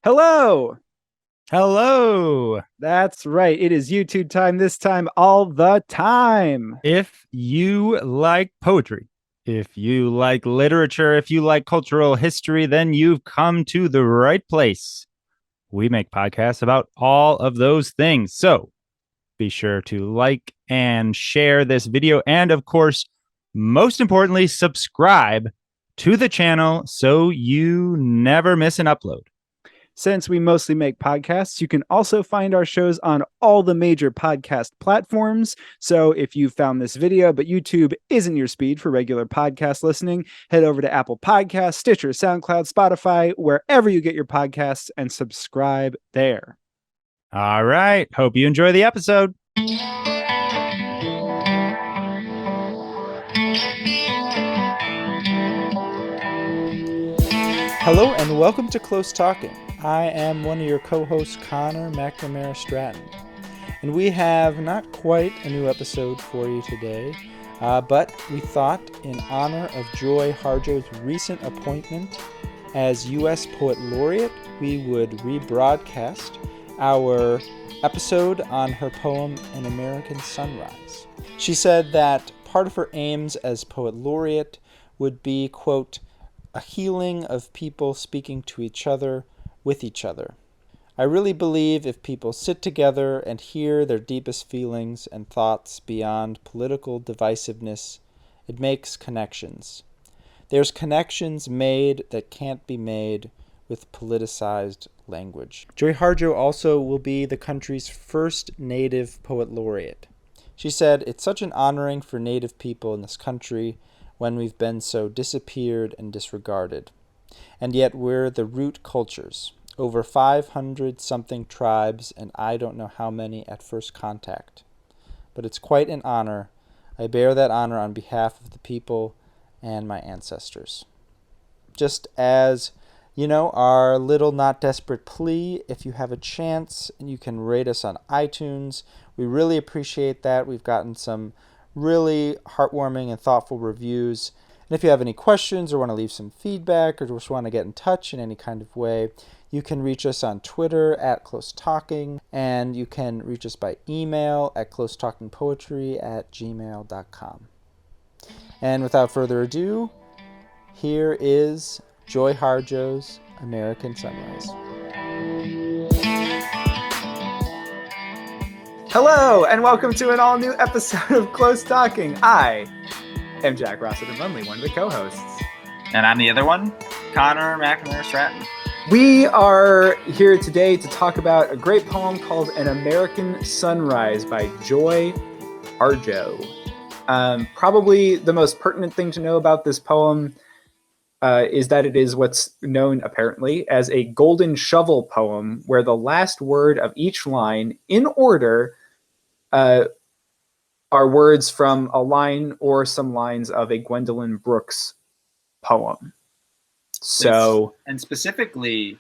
Hello. Hello. That's right. It is YouTube time this time, all the time. If you like poetry, if you like literature, if you like cultural history, then you've come to the right place. We make podcasts about all of those things. So be sure to like and share this video. And of course, most importantly, subscribe to the channel so you never miss an upload. Since we mostly make podcasts, you can also find our shows on all the major podcast platforms. So if you found this video, but YouTube isn't your speed for regular podcast listening, head over to Apple Podcasts, Stitcher, SoundCloud, Spotify, wherever you get your podcasts, and subscribe there. All right. Hope you enjoy the episode. Hello and welcome to Close Talking. I am one of your co-hosts, Connor McNamara Stratton. And we have not quite a new episode for you today, but we thought in honor of Joy Harjo's recent appointment as U.S. Poet Laureate, we would rebroadcast our episode on her poem, An American Sunrise. She said that part of her aims as Poet Laureate would be, quote, a healing of people speaking to each other with each other. I really believe if people sit together and hear their deepest feelings and thoughts beyond political divisiveness, it makes connections. There's connections made that can't be made with politicized language. Joy Harjo also will be the country's first Native Poet Laureate. She said, it's such an honoring for Native people in this country when we've been so disappeared and disregarded. And yet we're the root cultures, over 500-something tribes, and I don't know how many at first contact. But it's quite an honor. I bear that honor on behalf of the people and my ancestors. Just as, our little not desperate plea, if you have a chance and you can rate us on iTunes, we really appreciate that. We've gotten some really heartwarming and thoughtful reviews. And if you have any questions or want to leave some feedback or just want to get in touch in any kind of way, you can reach us on Twitter at Close Talking, and you can reach us by email at closetalkingpoetry@gmail.com. And without further ado, here is Joy Harjo's American Sunrise. Hello, and welcome to an all-new episode of Close Talking. I am Jack Rossiter-Munley, one of the co-hosts. And I'm the other one, Connor McNamara Stratton. We are here today to talk about a great poem called An American Sunrise by Joy Harjo. Probably the most pertinent thing to know about this poem is that it is what's known, apparently, as a golden shovel poem, where the last word of each line, in order, are words from a line or some lines of a Gwendolyn Brooks poem. So, and specifically,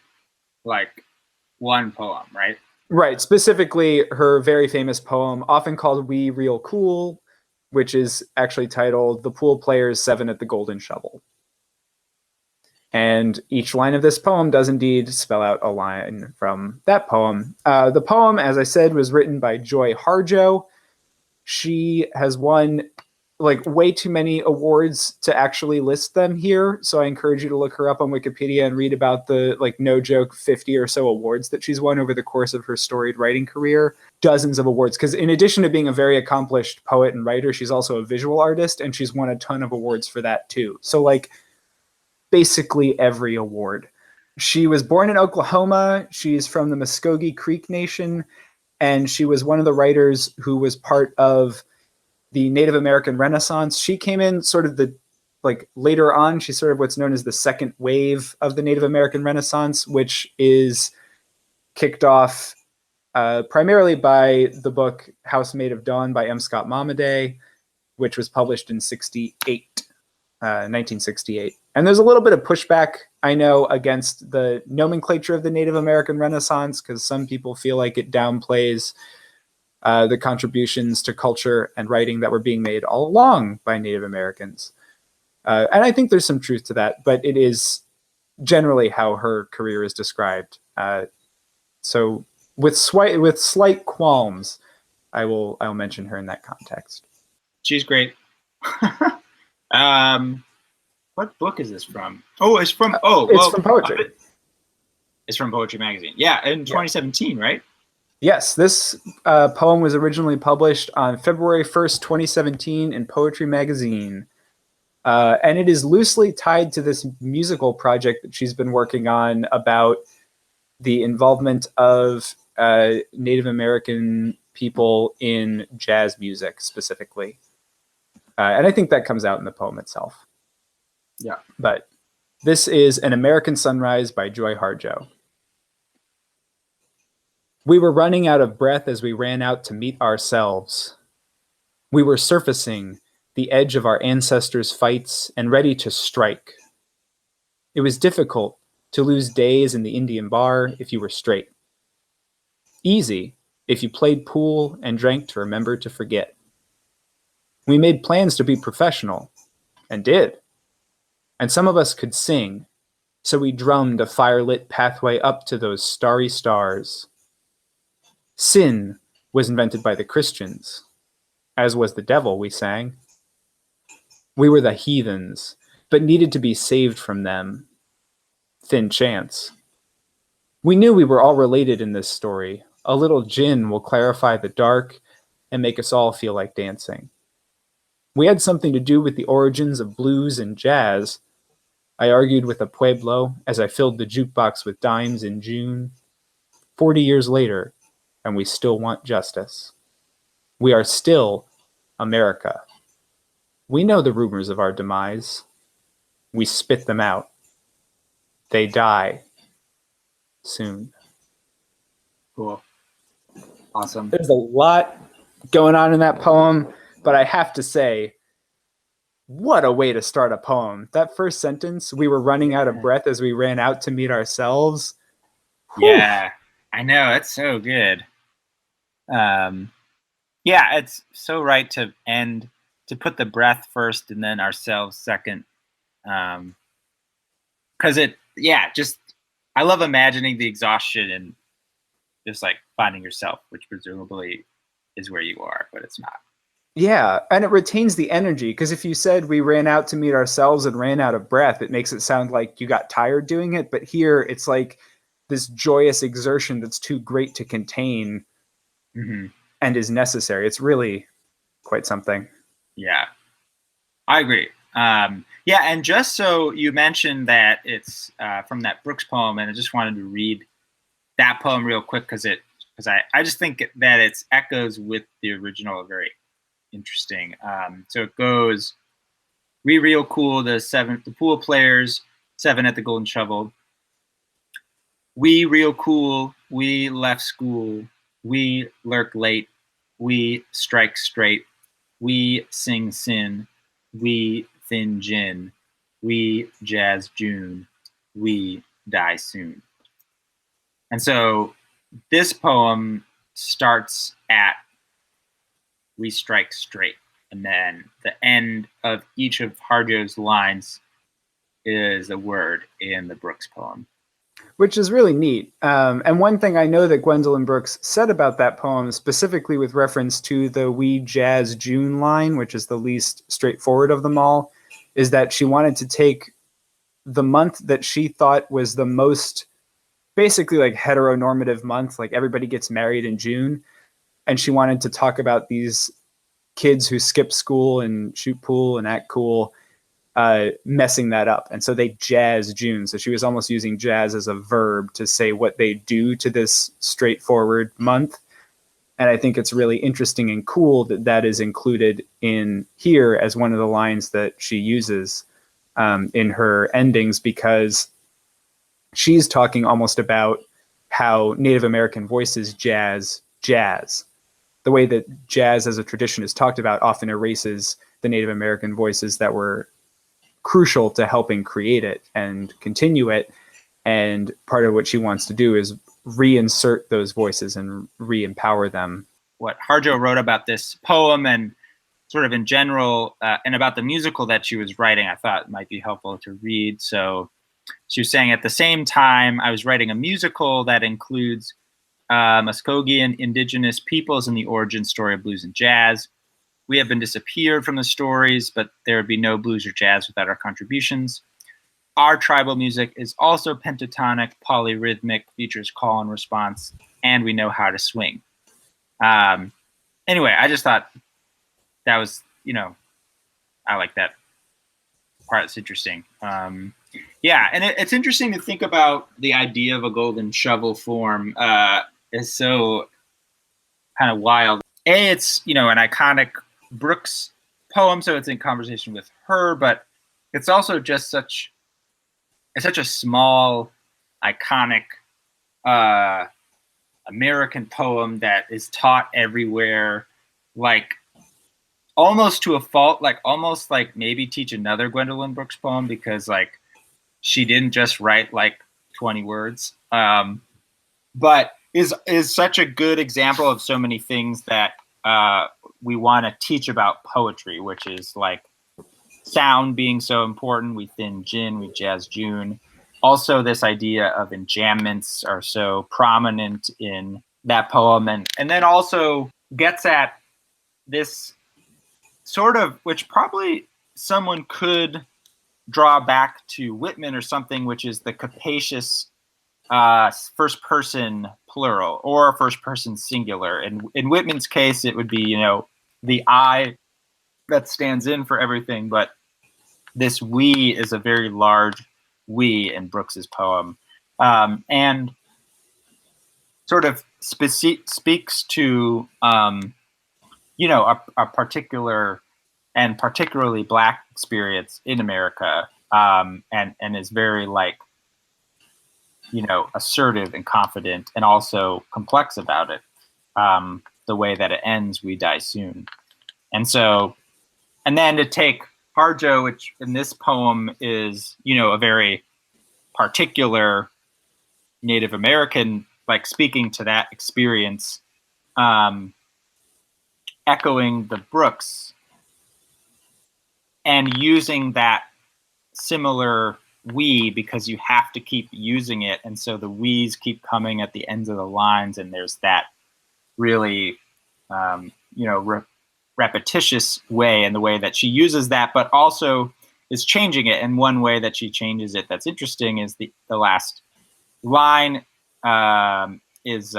like one poem, right? Right. Specifically, her very famous poem, often called We Real Cool, which is actually titled The Pool Players 7 at the Golden Shovel. And each line of this poem does indeed spell out a line from that poem. The poem, as I said, was written by Joy Harjo. She has won way too many awards to actually list them here. So I encourage you to look her up on Wikipedia and read about the, no joke, 50 or so awards that she's won over the course of her storied writing career. Dozens of awards. Because in addition to being a very accomplished poet and writer, she's also a visual artist, and she's won a ton of awards for that too. So basically every award. She was born in Oklahoma. She's from the Muskogee Creek Nation, and she was one of the writers who was part of the Native American Renaissance. She came in sort of later on. She's sort of what's known as the second wave of the Native American Renaissance, which is kicked off primarily by the book House Made of Dawn by M. Scott Momaday, which was published in 1968. And there's a little bit of pushback, I know, against the nomenclature of the Native American Renaissance, because some people feel like it downplays the contributions to culture and writing that were being made all along by Native Americans. And I think there's some truth to that, but it is generally how her career is described. So with slight qualms, I'll mention her in that context. She's great. What book is this from? Oh, it's from from poetry. It's from Poetry Magazine. Yeah, in 2017, right? Yes, this poem was originally published on February 1st, 2017 in Poetry Magazine. And it is loosely tied to this musical project that she's been working on about the involvement of Native American people in jazz music specifically. And I think that comes out in the poem itself. Yeah. But this is An American Sunrise by Joy Harjo. We were running out of breath as we ran out to meet ourselves. We were surfacing the edge of our ancestors' fights and ready to strike. It was difficult to lose days in the Indian bar if you were straight. Easy if you played pool and drank to remember to forget. We made plans to be professional, and did. And some of us could sing, so we drummed a firelit pathway up to those starry stars. Sin was invented by the Christians, as was the devil, we sang. We were the heathens, but needed to be saved from them. Thin chance. We knew we were all related in this story. A little gin will clarify the dark and make us all feel like dancing. We had something to do with the origins of blues and jazz. I argued with a Pueblo as I filled the jukebox with dimes in June. 40 years later, and we still want justice. We are still America. We know the rumors of our demise. We spit them out. They die soon. Cool. Awesome. There's a lot going on in that poem, but I have to say, what a way to start a poem. That first sentence, we were running out of breath as we ran out to meet ourselves. Yeah, I know. It's so good. Yeah, it's so right to put the breath first and then ourselves second. Because I love imagining the exhaustion and just like finding yourself, which presumably is where you are, but it's not. Yeah, and it retains the energy, because if you said we ran out to meet ourselves and ran out of breath, it makes it sound like you got tired doing it. But here it's like this joyous exertion that's too great to contain and is necessary. It's really quite something. Yeah, I agree. Yeah, and just so you mentioned that it's from that Brooks poem, and I just wanted to read that poem real quick because I just think that its echoes with the original are very interesting. So it goes, we real cool, the pool players, 7 at the Golden Shovel. We real cool, we left school, we lurk late, we strike straight, we sing sin, we thin gin, we jazz June, we die soon. And so this poem starts at we strike straight, and then the end of each of Harjo's lines is a word in the Brooks poem. Which is really neat. And one thing I know that Gwendolyn Brooks said about that poem, specifically with reference to the We Jazz June line, which is the least straightforward of them all, is that she wanted to take the month that she thought was the most basically like heteronormative month, like everybody gets married in June, and she wanted to talk about these kids who skip school and shoot pool and act cool, messing that up. And so they jazz June. So she was almost using jazz as a verb to say what they do to this straightforward month. And I think it's really interesting and cool that that is included in here as one of the lines that she uses in her endings, because she's talking almost about how Native American voices jazz. The way that jazz as a tradition is talked about often erases the Native American voices that were crucial to helping create it and continue it. And part of what she wants to do is reinsert those voices and re-empower them. What Harjo wrote about this poem and sort of in general and about the musical that she was writing, I thought might be helpful to read. So she was saying, at the same time, I was writing a musical that includes Muskogean indigenous peoples and the origin story of blues and jazz. We have been disappeared from the stories, but there would be no blues or jazz without our contributions. Our tribal music is also pentatonic, polyrhythmic, features call and response, and we know how to swing. Anyway, I just thought that was, I like that part. It's interesting. Yeah, and it's interesting to think about the idea of a golden shovel form. Is so kind of wild. It's, an iconic Brooks poem, so it's in conversation with her, but it's also just such a small, iconic American poem that is taught everywhere, like almost to a fault, like almost like maybe teach another Gwendolyn Brooks poem, because like she didn't just write like 20 words, but is such a good example of so many things that we want to teach about poetry, which is like sound being so important. We thin gin, we jazz June. Also, this idea of enjambments are so prominent in that poem, and then also gets at this sort of, which probably someone could draw back to Whitman or something, which is the capacious first person plural or first person singular. And in Whitman's case, it would be, the I that stands in for everything, but this we is a very large we in Brooks's poem, and sort of speaks to a particular and particularly Black experience in America, and is very like assertive and confident, and also complex about it. The way that it ends, "We die soon," and so, and then to take Harjo, which in this poem is, a very particular Native American, like speaking to that experience, echoing the Brooks, and using that similar we, because you have to keep using it. And so the we's keep coming at the ends of the lines, and there's that really, repetitious way, and the way that she uses that, but also is changing it. And one way that she changes it that's interesting is the last line is,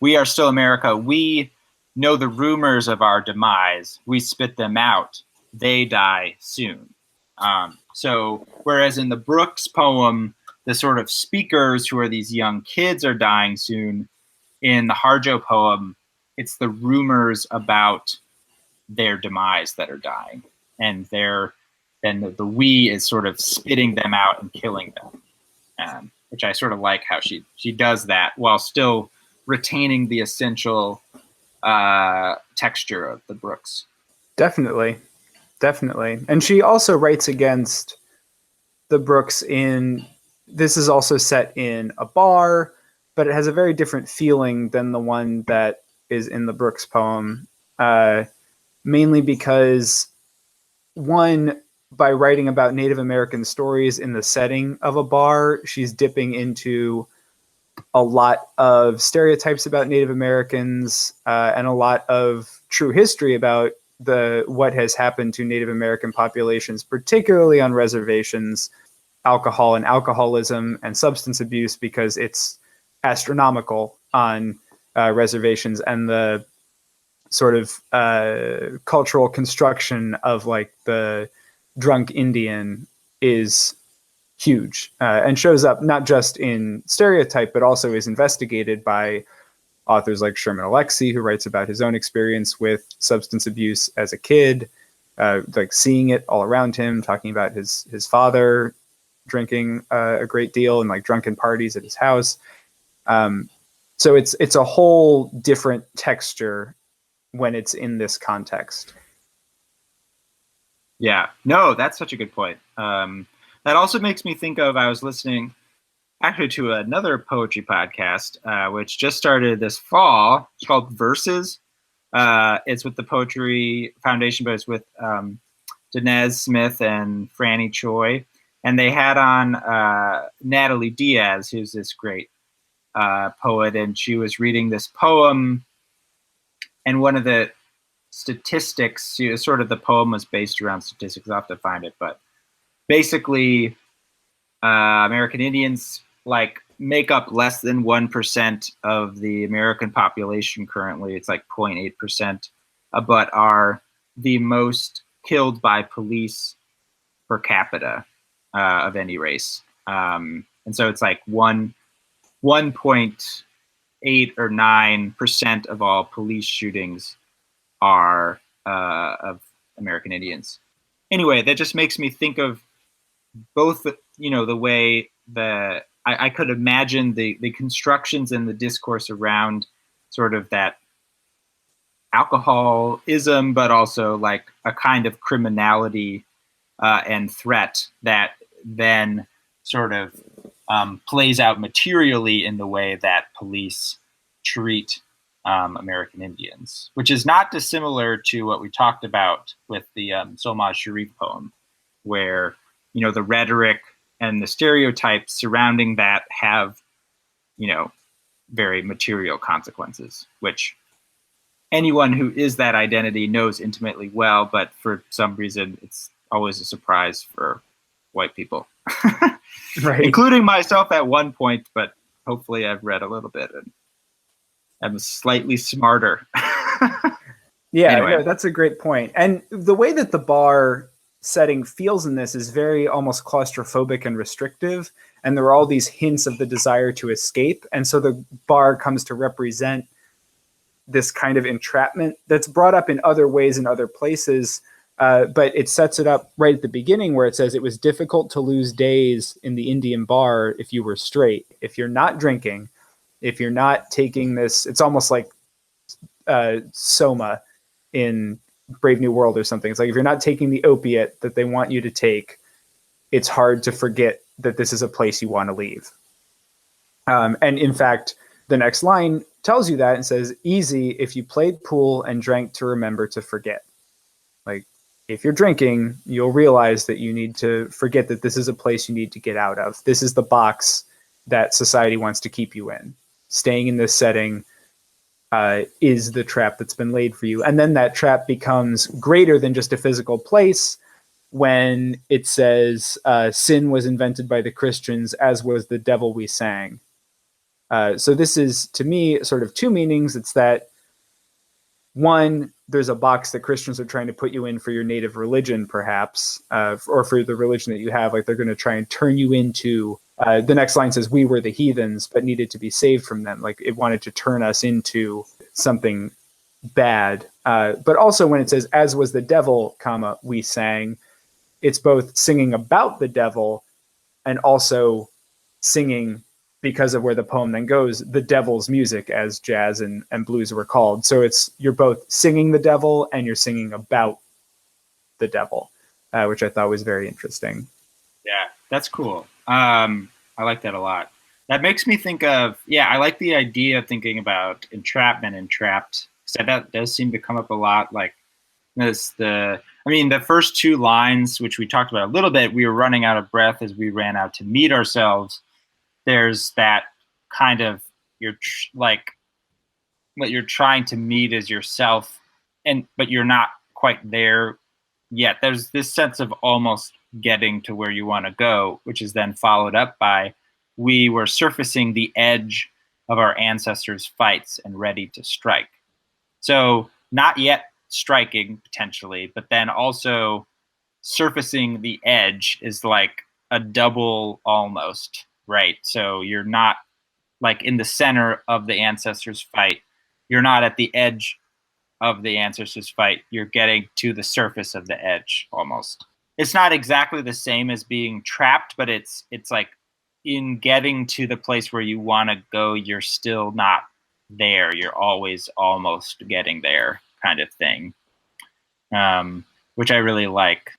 "We are still America. We know the rumors of our demise. We spit them out. They die soon." So whereas in the Brooks poem, the sort of speakers, who are these young kids, are dying soon, in the Harjo poem, it's the rumors about their demise that are dying, and the we is sort of spitting them out and killing them, which I sort of like how she does that while still retaining the essential texture of the Brooks. Definitely. And she also writes against the Brooks this is also set in a bar, but it has a very different feeling than the one that is in the Brooks poem, mainly because, one, by writing about Native American stories in the setting of a bar, she's dipping into a lot of stereotypes about Native Americans, and a lot of true history about what has happened to Native American populations, particularly on reservations, alcohol and alcoholism and substance abuse, because it's astronomical on reservations, and the sort of cultural construction of like the drunk Indian is huge, and shows up not just in stereotype, but also is investigated by authors like Sherman Alexie, who writes about his own experience with substance abuse as a kid, like seeing it all around him, talking about his father drinking a great deal and like drunken parties at his house. So it's a whole different texture when it's in this context. Yeah, no, that's such a good point. That also makes me think of, I was listening actually to another poetry podcast, which just started this fall. It's called Verses. It's with the Poetry Foundation, but it's with Dinez Smith and Franny Choi. and they had on Natalie Diaz, who's this great poet, and she was reading this poem, and one of the statistics, sort of the poem was based around statistics. I'll have to find it, but basically American Indians like make up less than 1% of the American population currently. It's like 0.8%, but are the most killed by police per capita of any race. And so it's like 1.8 or 9% of all police shootings are of American Indians. Anyway, that just makes me think of both, the way I could imagine the constructions and the discourse around sort of that alcoholism, but also like a kind of criminality and threat that then sort of plays out materially in the way that police treat American Indians, which is not dissimilar to what we talked about with the Solmaz Sharif poem, where the rhetoric and the stereotypes surrounding that have, very material consequences, which anyone who is that identity knows intimately well, but for some reason it's always a surprise for white people, Right. including myself at one point, but hopefully I've read a little bit and I'm slightly smarter. Yeah, Anyway. no, that's a great point. And the way that the bar setting feels in this is very almost claustrophobic and restrictive. And there are all these hints of the desire to escape. And so the bar comes to represent this kind of entrapment that's brought up in other ways in other places. But it sets it up right at the beginning where it says it was difficult to lose days in the Indian bar if you were straight. If you're not drinking, if you're not taking this, it's almost like Soma in Brave New World or something. It's like if you're not taking the opiate that they want you to take, it's hard to forget that this is a place you want to leave. And in fact, the next line tells you that and says, easy if you played pool and drank to remember to forget. Like if you're drinking, you'll realize that you need to forget that this is a place you need to get out of. This is the box that society wants to keep you in. Staying in this setting is the trap that's been laid for you. And then that trap becomes greater than just a physical place when it says sin was invented by the Christians, as was the devil we sang. So this is, to me, sort of two meanings. It's that, one, there's a box that Christians are trying to put you in for your native religion, perhaps, or for the religion that you have. Like they're going to try and turn you into, the next line says, we were the heathens, but needed to be saved from them. Like it wanted to turn us into something bad. But also when it says, as was the devil, comma, we sang, it's both singing about the devil and also singing, because of where the poem then goes, the devil's music, as jazz and blues were called. So it's, you're both singing the devil and you're singing about the devil, which I thought was very interesting. Yeah, that's cool. I like that a lot. That makes me think of, I like the idea of thinking about entrapment and trapped. So that does seem to come up a lot. Like the first two lines, which we talked about a little bit, we were running out of breath as we ran out to meet ourselves. There's that kind of, what you're trying to meet is yourself, but you're not quite there yet. There's this sense of almost getting to where you want to go, which is then followed up by, we were surfacing the edge of our ancestors' fights and ready to strike. So not yet striking potentially, but then also surfacing the edge is like a double almost, right? So you're not like in the center of the ancestors' fight. You're not at the edge of the ancestors' fight. You're getting to the surface of the edge almost. It's not exactly the same as being trapped, but it's like in getting to the place where you want to go, you're still not there. You're always almost getting there kind of thing, which I really like.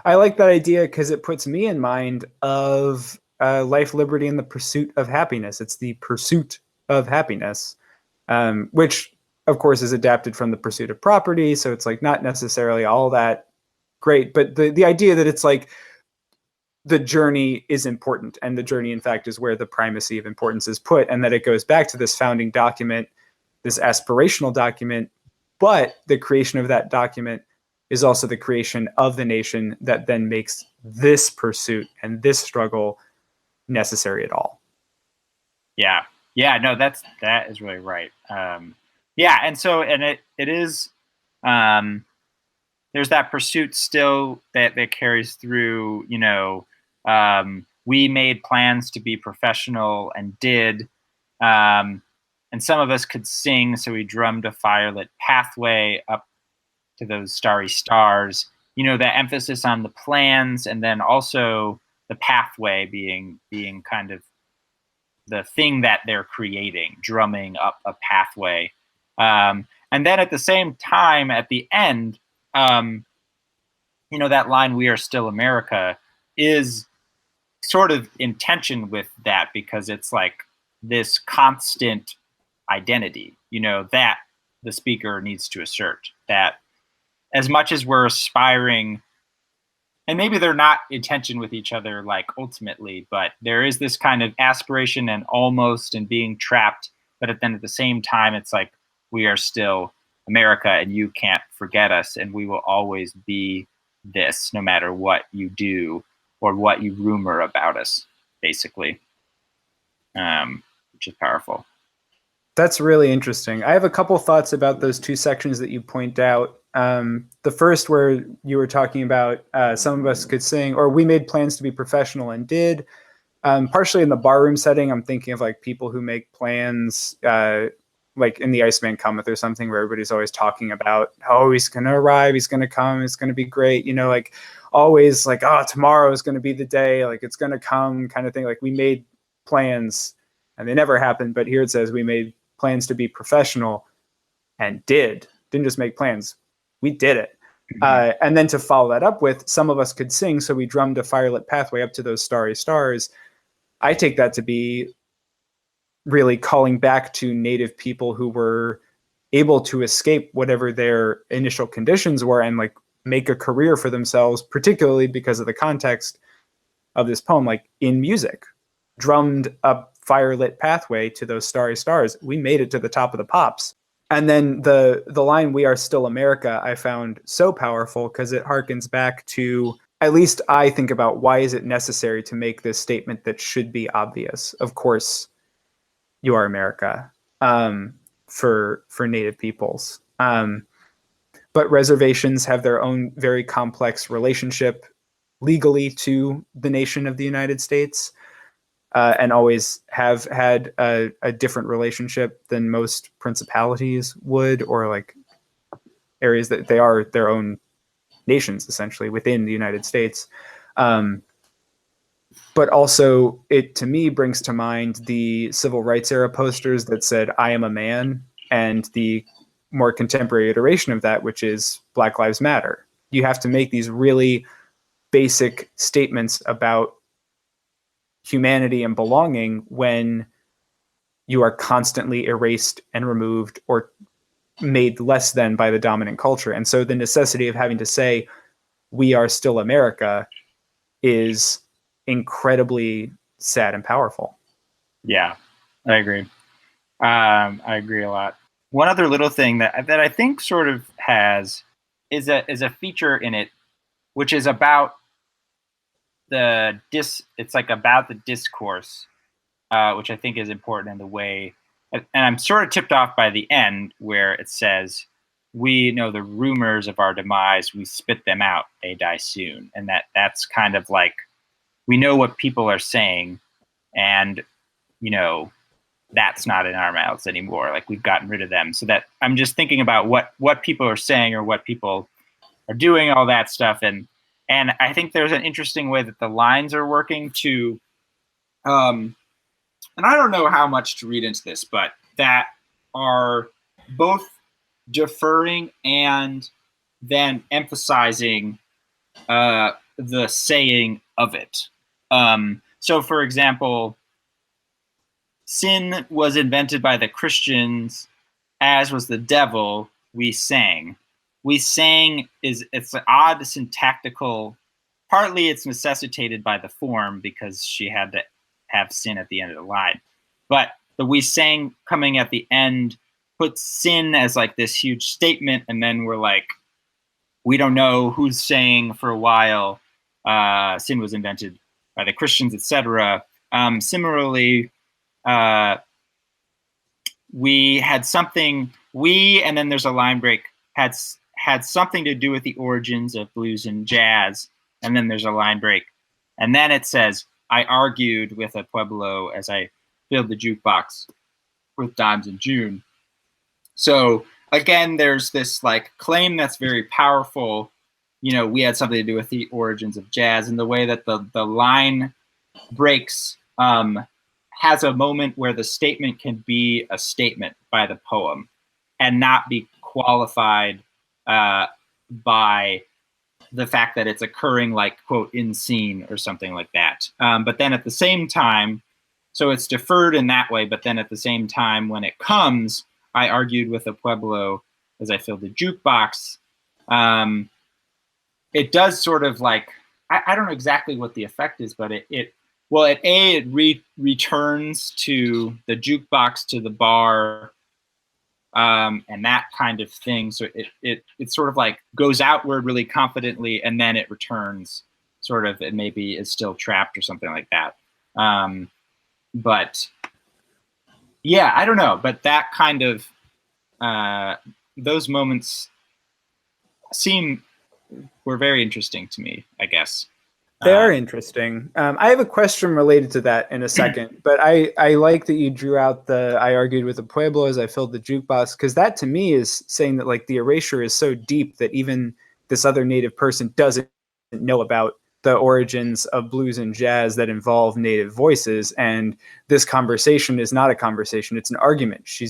I like that idea because it puts me in mind of life, liberty, and the pursuit of happiness. It's the pursuit of happiness, which, of course, is adapted from the pursuit of property. So it's like not necessarily all that great. But the idea that it's like the journey is important, and the journey, in fact, is where the primacy of importance is put, and that it goes back to this founding document, this aspirational document, but the creation of that document is also the creation of the nation that then makes this pursuit and this struggle necessary at all. Yeah. No, that is really right. And it is. There's that pursuit still that carries through. We made plans to be professional and did. And some of us could sing, so we drummed a firelit pathway up to those starry stars. The emphasis on the plans, and then also the pathway being kind of the thing that they're creating, drumming up a pathway. And then at the same time, at the end, that line, "We are still America," is sort of in tension with that, because it's like this constant identity, that the speaker needs to assert, that as much as we're aspiring, and maybe they're not in tension with each other, like ultimately, but there is this kind of aspiration and almost and being trapped. But then at the same time, it's like, we are still America, and you can't forget us, and we will always be this, no matter what you do or what you rumor about us, basically, which is powerful. That's really interesting. I have a couple thoughts about those two sections that you point out. The first, where you were talking about some of us could sing, or we made plans to be professional and did. Partially in the barroom setting, I'm thinking of like people who make plans, like in The Iceman Cometh or something, where everybody's always talking about, oh, he's going to arrive, he's going to come, it's going to be great. Like always like, oh, tomorrow is going to be the day, like it's going to come kind of thing. Like we made plans and they never happened. But here it says we made plans to be professional and didn't just make plans. We did it. Mm-hmm. And then to follow that up with, some of us could sing, so we drummed a firelit pathway up to those starry stars. I take that to be really calling back to Native people who were able to escape whatever their initial conditions were and like make a career for themselves, particularly because of the context of this poem, like in music. Drummed a firelit pathway to those starry stars. We made it to the top of the pops. And then the line, "We are still America," I found so powerful, because it harkens back to, at least I think about, why is it necessary to make this statement that should be obvious? Of course, you are America, for Native peoples. But reservations have their own very complex relationship legally to the nation of the United States. And always have had a different relationship than most principalities would, or like areas that they are their own nations, essentially, within the United States. But also, it, to me, brings to mind the civil rights era posters that said, "I am a man," and the more contemporary iteration of that, which is Black Lives Matter. You have to make these really basic statements about humanity and belonging when you are constantly erased and removed or made less than by the dominant culture. And so the necessity of having to say, "We are still America," is incredibly sad and powerful. Yeah, I agree. I agree a lot. One other little thing that I think sort of is a feature in it, which is about it's like about the discourse, which I think is important in the way, and I'm sort of tipped off by the end, where it says, "We know the rumors of our demise, we spit them out, they die soon." And that's kind of like, we know what people are saying, and that's not in our mouths anymore. Like, we've gotten rid of them. So that I'm just thinking about what people are saying, or what people are doing, all that stuff. And I think there's an interesting way that the lines are working to, and I don't know how much to read into this, but that are both deferring and then emphasizing the saying of it. So, for example, sin was invented by the Christians, as was the devil, we sang. We sang it's an odd syntactical partly it's necessitated by the form because she had to have sin at the end of the line. But the we sang coming at the end puts sin as like this huge statement, and then we're like, we don't know who's saying for a while sin was invented by the Christians, etc. Similarly, we had something, and then there's a line break, had something to do with the origins of blues and jazz, and then there's a line break. And then it says, I argued with a Pueblo as I filled the jukebox with dimes in June. So again, there's this like claim that's very powerful. We had something to do with the origins of jazz, and the way that the line breaks has a moment where the statement can be a statement by the poem and not be qualified by the fact that it's occurring like, quote, in scene or something like that. But then at the same time, so it's deferred in that way, but then at the same time, when it comes, I argued with a Pueblo as I filled the jukebox. It does sort of like, I don't know exactly what the effect is, but it returns to the jukebox, to the bar, and that kind of thing. So it sort of like goes outward really confidently, and then it returns sort of, it maybe is still trapped or something like that. But yeah, I don't know. But that kind of, those moments were very interesting to me, I guess. They are interesting. I have a question related to that in a second, but I like that you drew out the I argued with the Pueblo as I filled the jukebox, because that to me is saying that like the erasure is so deep that even this other Native person doesn't know about the origins of blues and jazz that involve Native voices. And this conversation is not a conversation, it's an argument. She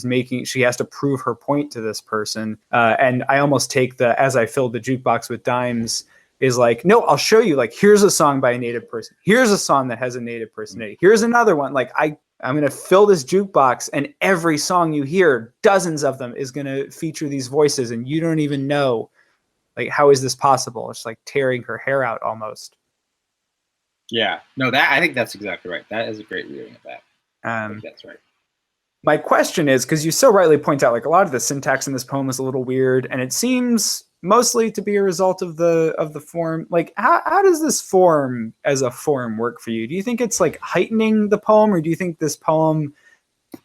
has to prove her point to this person. And I almost take the as I filled the jukebox with dimes is like, no, I'll show you, like, here's a song by a Native person. Here's a song that has a Native personality. Here's another one. Like, I'm going to fill this jukebox, and every song you hear, dozens of them, is going to feature these voices, and you don't even know, like, how is this possible? It's like tearing her hair out almost. Yeah. No, I think that's exactly right. That is a great reading of that. I think that's right. My question is, because you so rightly point out, like, a lot of the syntax in this poem is a little weird, and it seems mostly to be a result of the form. Like, how does this form as a form work for you? Do you think it's like heightening the poem, or do you think this poem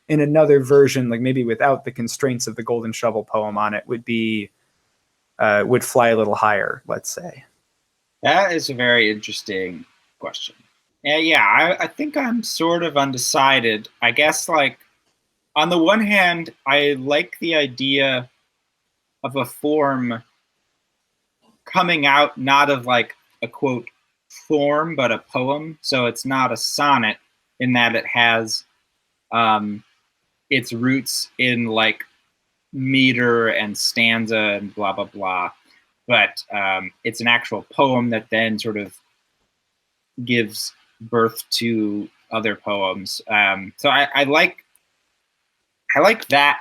in another version, like maybe without the constraints of the Golden Shovel poem on it, would fly a little higher, let's say? That is a very interesting question. Yeah, I think I'm sort of undecided. I guess, like, on the one hand, I like the idea of a form coming out not of like a quote form, but a poem. So it's not a sonnet in that it has its roots in like meter and stanza and blah, blah, blah. But it's an actual poem that then sort of gives birth to other poems. So I like that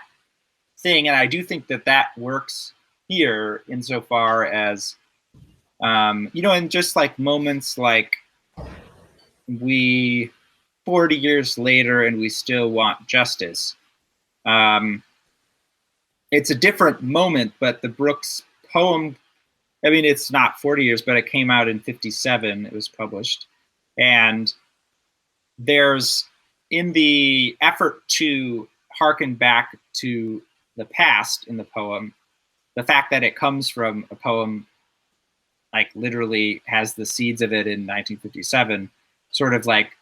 thing, and I do think that works here insofar as, in just like moments like we 40 years later and we still want justice. It's a different moment, but the Brooks poem, I mean, it's not 40 years, but it came out in 57, it was published. And there's, in the effort to harken back to the past in the poem, the fact that it comes from a poem, like literally has the seeds of it in 1957, sort of like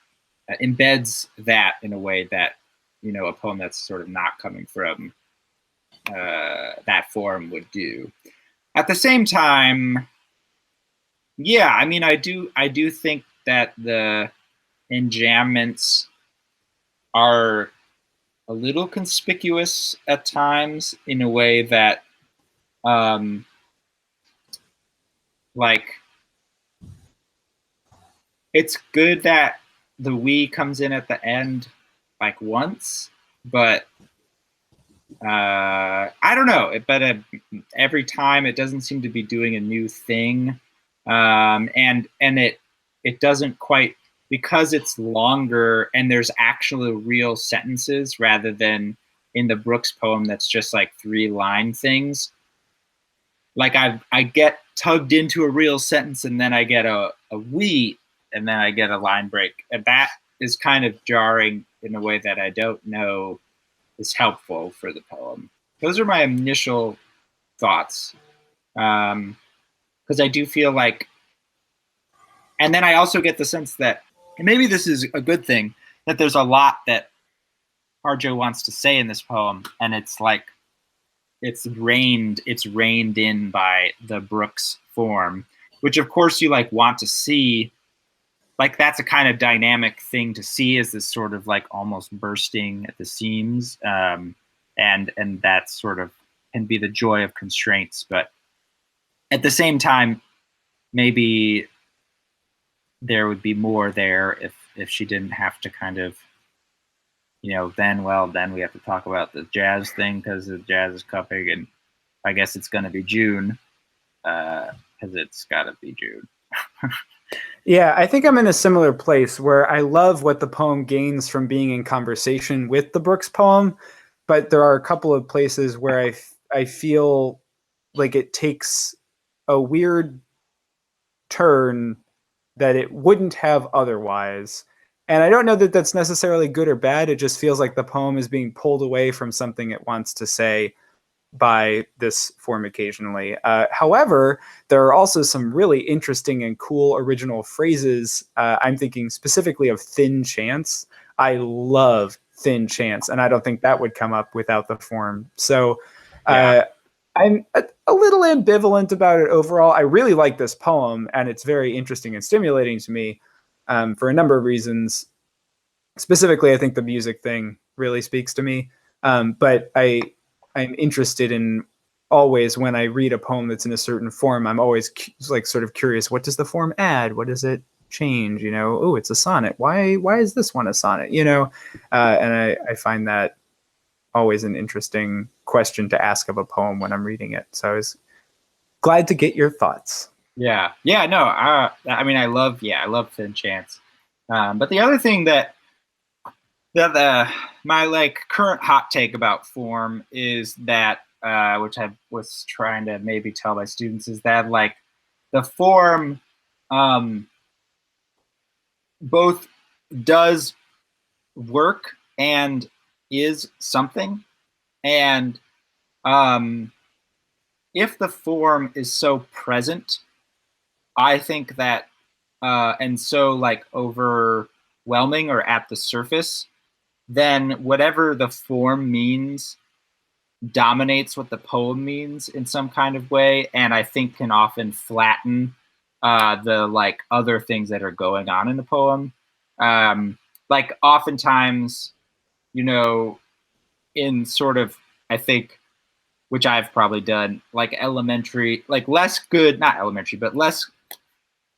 embeds that in a way that, a poem that's sort of not coming from that form would do. At the same time, yeah, I mean, I do think that the enjambments are a little conspicuous at times in a way that, like, it's good that the we comes in at the end, like, once, but I don't know. But every time it doesn't seem to be doing a new thing. and it doesn't quite, because it's longer and there's actual real sentences rather than in the Brooks poem that's just like 3-line things. Like I get tugged into a real sentence and then I get a we and then I get a line break, and that is kind of jarring in a way that I don't know is helpful for the poem. Those are my initial thoughts, because I do feel like, and then I also get the sense that, and maybe this is a good thing, that there's a lot that Harjo wants to say in this poem, and it's like it's reined in by the Brooks form, which of course you like want to see. Like that's a kind of dynamic thing to see, is this sort of like almost bursting at the seams, and that sort of can be the joy of constraints. But at the same time, maybe there would be more there if she didn't have to kind of, then we have to talk about the jazz thing because the jazz is coming, and I guess it's going to be June, because it's got to be June. Yeah, I think I'm in a similar place where I love what the poem gains from being in conversation with the Brooks poem, but there are a couple of places where I feel like it takes a weird turn that it wouldn't have otherwise. And I don't know that that's necessarily good or bad. It just feels like the poem is being pulled away from something it wants to say by this form occasionally. However, there are also some really interesting and cool original phrases. I'm thinking specifically of Thin Chance. I love Thin Chance, and I don't think that would come up without the form. So I'm a little ambivalent about it overall. I really like this poem, and it's very interesting and stimulating to me for a number of reasons. Specifically, I think the music thing really speaks to me. But I'm interested in, always when I read a poem that's in a certain form, I'm always like sort of curious, what does the form add? What does it change? Oh, it's a sonnet. Why is this one a sonnet? And I find that always an interesting question to ask of a poem when I'm reading it. So I was glad to get your thoughts. No, I mean, I love Thin Chance. But the other thing that my like current hot take about form is that, which I was trying to maybe tell my students, is that like the form both does work and is something. And if the form is so present, I think that, and so like overwhelming or at the surface, then whatever the form means dominates what the poem means in some kind of way, and I think can often flatten the like other things that are going on in the poem. Like oftentimes, in sort of, I think, which I've probably done, like elementary, like less good, not elementary, but less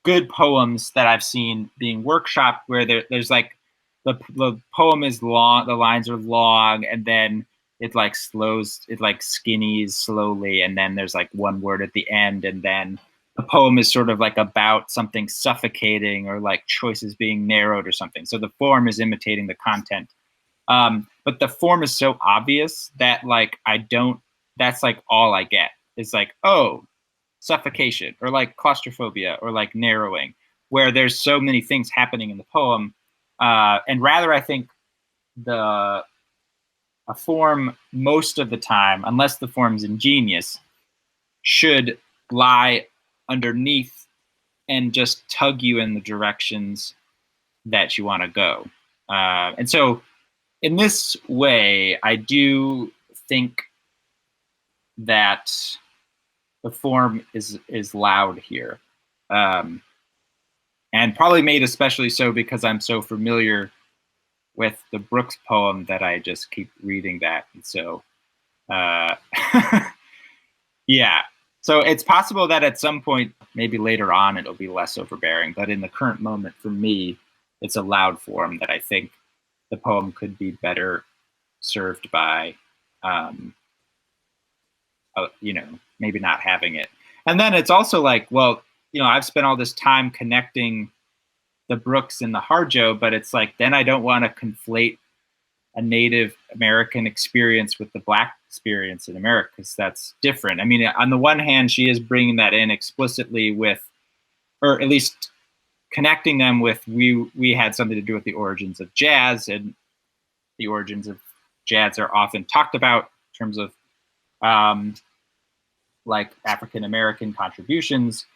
good poems that I've seen being workshopped, where there's like the poem is long, the lines are long, and then it like slows, it like skinnies slowly, and then there's like one word at the end, and then the poem is sort of like about something suffocating or like choices being narrowed or something. So the form is imitating the content. But the form is so obvious that like that's like all I get. It's like, oh, suffocation, or like claustrophobia, or like narrowing, where there's so many things happening in the poem. And rather, I think a form most of the time, unless the form's ingenious, should lie underneath and just tug you in the directions that you want to go. And so in this way, I do think that the form is loud here. And probably made especially so because I'm so familiar with the Brooks poem that I just keep reading that. And so, yeah. So it's possible that at some point, maybe later on, it'll be less overbearing. But in the current moment, for me, it's a loud form that I think the poem could be better served by, maybe not having it. And then it's also like, well, I've spent all this time connecting the Brooks and the Harjo, but it's like, then I don't want to conflate a Native American experience with the Black experience in America, because that's different. I mean, on the one hand, she is bringing that in explicitly with, or at least connecting them with, we had something to do with the origins of jazz, and the origins of jazz are often talked about in terms of like African American contributions,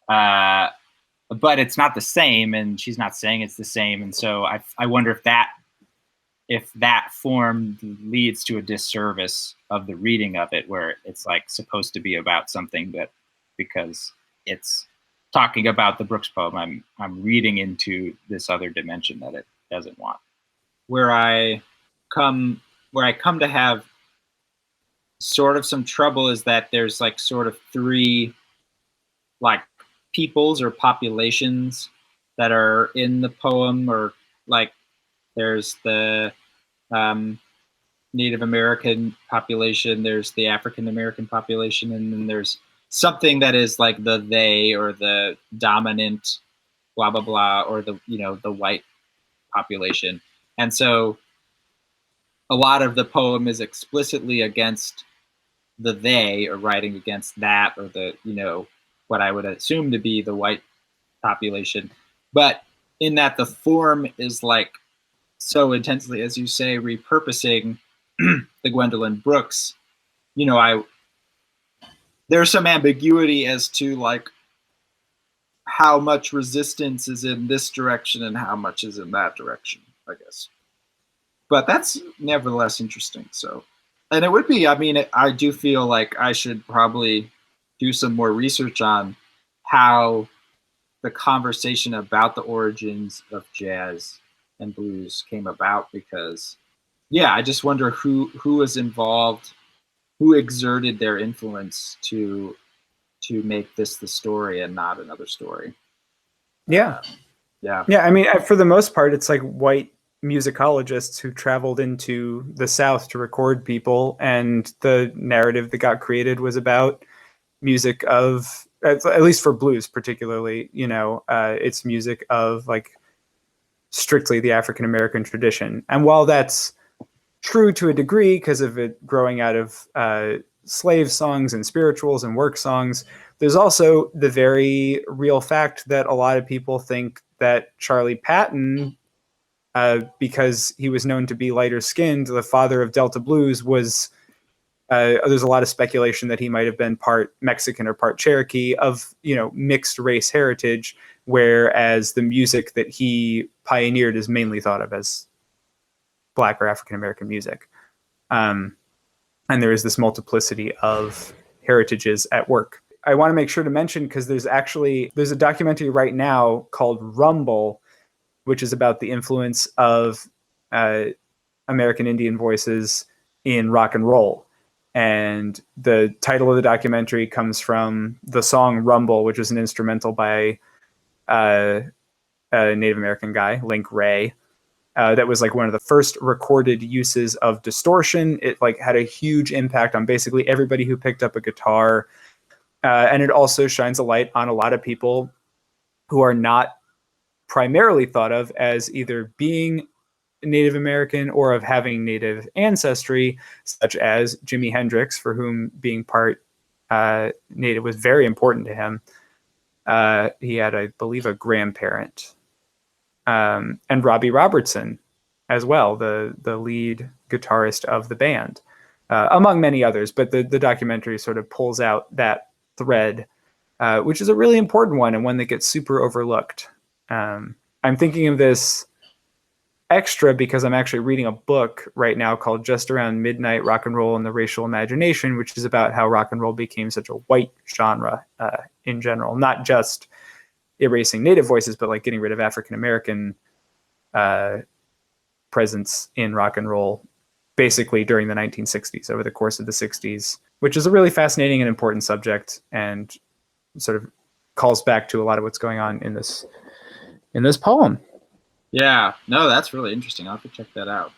but it's not the same, and she's not saying it's the same, and so I wonder if that form leads to a disservice of the reading of it, where it's like supposed to be about something that, because it's talking about the Brooks poem, I'm reading into this other dimension that it doesn't want. Where I come to have sort of some trouble is that there's like sort of three like peoples or populations that are in the poem, or like there's the Native American population, there's the African American population, and then there's something that is like the they, or the dominant blah blah blah, or the the white population. And so a lot of the poem is explicitly against the they, or writing against that, or the what I would assume to be the white population, but in that the form is like so intensely, as you say, repurposing the Gwendolyn Brooks. There's some ambiguity as to like how much resistance is in this direction and how much is in that direction, I guess. But that's nevertheless interesting. So, and it would be, I mean, I do feel like I should probably do some more research on how the conversation about the origins of jazz and blues came about, because I just wonder who was involved, who exerted their influence to make this the story and not another story. Yeah. I mean, for the most part, it's like white musicologists who traveled into the South to record people, and the narrative that got created was about music of, at least for blues particularly, it's music of like strictly the African American tradition. And while that's true to a degree because of it growing out of slave songs and spirituals and work songs, there's also the very real fact that a lot of people think that Charlie Patton, because he was known to be lighter skinned, the father of Delta blues, was there's a lot of speculation that he might have been part Mexican or part Cherokee, of mixed race heritage, whereas the music that he pioneered is mainly thought of as Black or African American music. And there is this multiplicity of heritages at work. I want to make sure to mention, because there's a documentary right now called Rumble, which is about the influence of American Indian voices in rock and roll. And the title of the documentary comes from the song Rumble, which is an instrumental by a Native American guy, Link Ray. That was like one of the first recorded uses of distortion. It like had a huge impact on basically everybody who picked up a guitar. And it also shines a light on a lot of people who are not primarily thought of as either being Native American or of having Native ancestry, such as Jimi Hendrix, for whom being part Native was very important to him. He had, I believe, a grandparent. And Robbie Robertson as well, the lead guitarist of the band, among many others. But the documentary sort of pulls out that thread, which is a really important one and one that gets super overlooked. I'm thinking of this extra because I'm actually reading a book right now called Just Around Midnight: Rock and Roll and the Racial Imagination, which is about how rock and roll became such a white genre in general, not just erasing Native voices, but like getting rid of African American presence in rock and roll basically during the 1960s, over the course of the 60s, which is a really fascinating and important subject, and sort of calls back to a lot of what's going on in this poem. Yeah, no, that's really interesting. I'll have to check that out.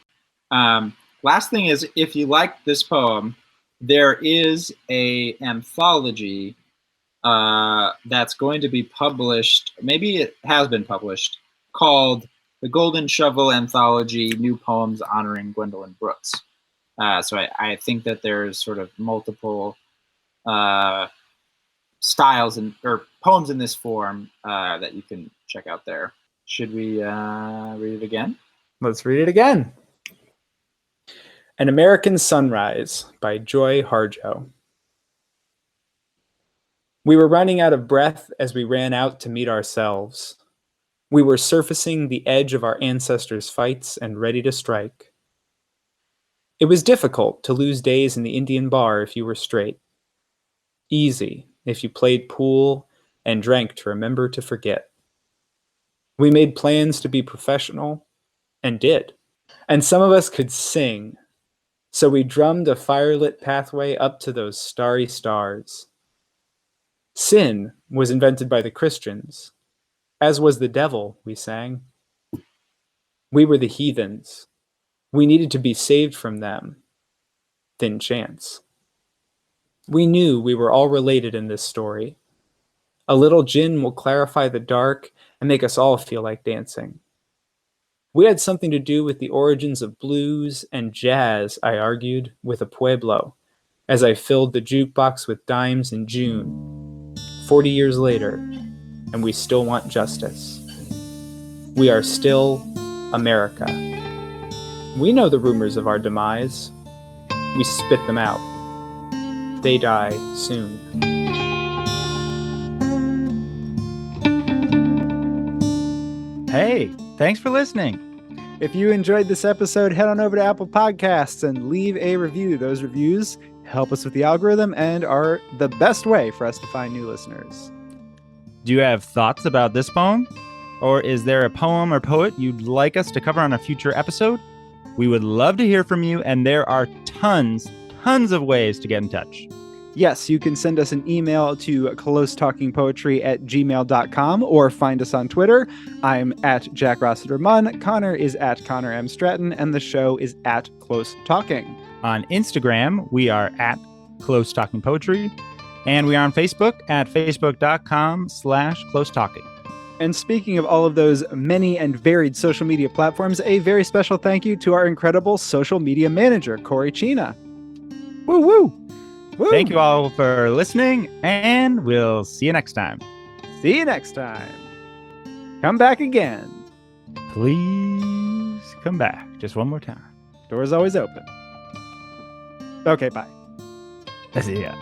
Last thing is, if you like this poem, there is a anthology that's going to be published. Maybe it has been published, called The Golden Shovel Anthology: New Poems Honoring Gwendolyn Brooks. So I think that there's sort of multiple styles or poems in this form that you can check out there. Should we read it again? Let's read it again. An American Sunrise by Joy Harjo. We were running out of breath as we ran out to meet ourselves. We were surfacing the edge of our ancestors' fights and ready to strike. It was difficult to lose days in the Indian bar if you were straight. Easy if you played pool and drank to remember to forget. We made plans to be professional, and did. And some of us could sing, so we drummed a firelit pathway up to those starry stars. Sin was invented by the Christians, as was the devil, we sang. We were the heathens. We needed to be saved from them. Thin chance. We knew we were all related in this story. A little gin will clarify the dark and make us all feel like dancing. We had something to do with the origins of blues and jazz, I argued, with a pueblo, as I filled the jukebox with dimes in June, 40 years later, and we still want justice. We are still America. We know the rumors of our demise. We spit them out. They die soon. Hey, thanks for listening. If you enjoyed this episode, head on over to Apple Podcasts and leave a review. Those reviews help us with the algorithm and are the best way for us to find new listeners. Do you have thoughts about this poem? Or is there a poem or poet you'd like us to cover on a future episode? We would love to hear from you, and there are tons of ways to get in touch. Yes, you can send us an email to closetalkingpoetry@gmail.com or find us on Twitter. I'm at Jack Rossiter Munn, Connor is at Connor M. Stratton, and the show is at Close Talking. On Instagram, we are at Close Talking Poetry, and we are on Facebook at facebook.com/closetalking. And speaking of all of those many and varied social media platforms, a very special thank you to our incredible social media manager, Corey Chena. Woo woo! Woo. Thank you all for listening, and we'll see you next time. See you next time. Come back again. Please come back just one more time. Door's always open. Okay, bye. See ya.